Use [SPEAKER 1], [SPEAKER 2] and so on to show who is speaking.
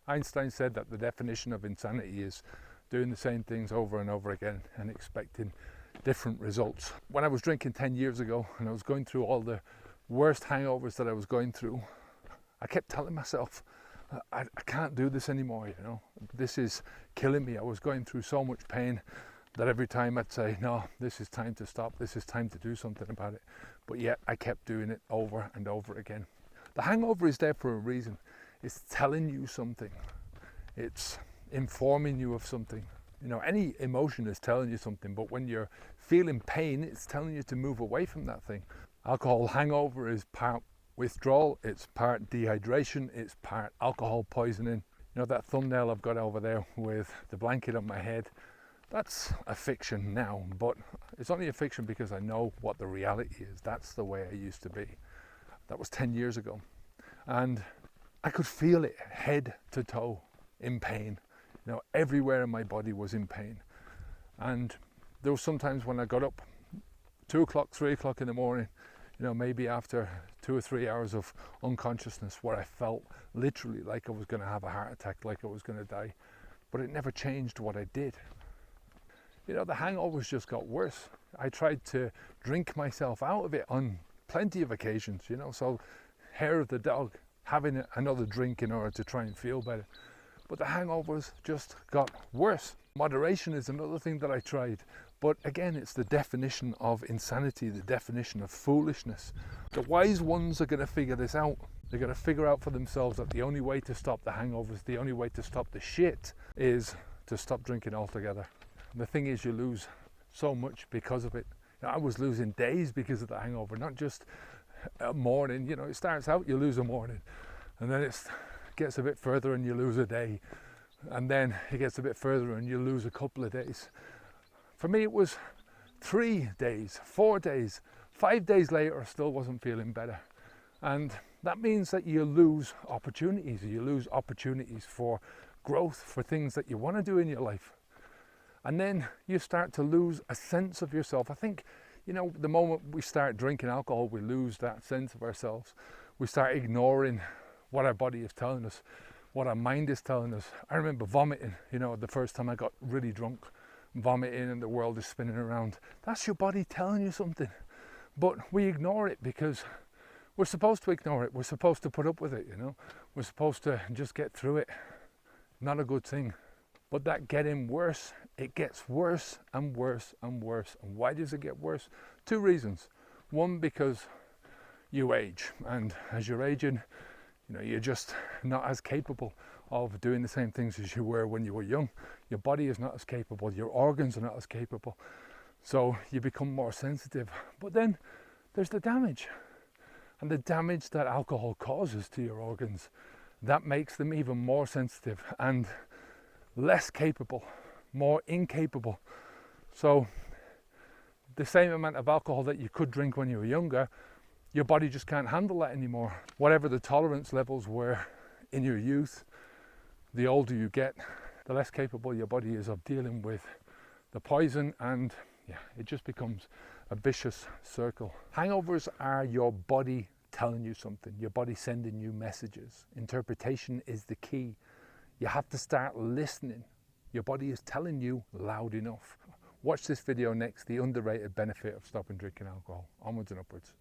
[SPEAKER 1] Einstein said that the definition of insanity is doing the same things over and over again and expecting different results. When I was drinking 10 years ago and I was going through all the worst hangovers that I was going through, I kept telling myself, I can't do this anymore, you know. This is killing me. I was going through so much pain that every time I'd say, no, this is time to stop. This is time to do something about it. But yet I kept doing it over and over again. The hangover is there for a reason. It's telling you something. It's informing you of something. You know, any emotion is telling you something, but when you're feeling pain, it's telling you to move away from that thing. Alcohol hangover is part withdrawal, it's part dehydration, it's part alcohol poisoning. You know, that thumbnail I've got over there with the blanket on my head, that's a fiction now, but it's only a fiction because I know what the reality is. That's the way I used to be. That was 10 years ago. And I could feel it head to toe in pain. You know, everywhere in my body was in pain. And there was sometimes when I got up 2 o'clock, 3 o'clock in the morning, you know, maybe after 2 or 3 hours of unconsciousness where I felt literally like I was going to have a heart attack, like I was going to die. But it never changed what I did. You know, the hangovers just got worse. I tried to drink myself out of it on plenty of occasions, you know, so hair of the dog, having another drink in order to try and feel better. But the hangovers just got worse. Moderation is another thing that I tried. But again, it's the definition of insanity, the definition of foolishness. The wise ones are going to figure this out. They're going to figure out for themselves that the only way to stop the hangovers, the only way to stop the shit is to stop drinking altogether. And the thing is, you lose so much because of it. You know, I was losing days because of the hangover, not just a morning. You know, it starts out, you lose a morning, and then it gets a bit further and you lose a day. And then it gets a bit further and you lose a couple of days. For me, it was 3 days, 4 days, 5 days later, I still wasn't feeling better. And that means that you lose opportunities. You lose opportunities for growth, for things that you want to do in your life. And then you start to lose a sense of yourself. I think, you know, the moment we start drinking alcohol, we lose that sense of ourselves. We start ignoring what our body is telling us, what our mind is telling us. I remember vomiting, you know, the first time I got really drunk, vomiting and the world is spinning around. That's your body telling you something. But we ignore it because we're supposed to ignore it. We're supposed to put up with it, you know. We're supposed to just get through it. Not a good thing. But that getting worse, it gets worse and worse and worse. And why does it get worse? 2 reasons. One, because you age, and as you're aging, you know, you're just not as capable of doing the same things as you were when you were young. Your body is not as capable, your organs are not as capable. So you become more sensitive. But then there's the damage. And the damage that alcohol causes to your organs, that makes them even more sensitive and less capable, more incapable. So the same amount of alcohol that you could drink when you were younger, your body just can't handle that anymore. Whatever the tolerance levels were in your youth, the older you get, the less capable your body is of dealing with the poison, and it just becomes a vicious circle. Hangovers are your body telling you something, your body sending you messages. Interpretation is the key. You have to start listening. Your body is telling you loud enough. Watch this video next, the underrated benefit of stopping drinking alcohol. Onwards and upwards.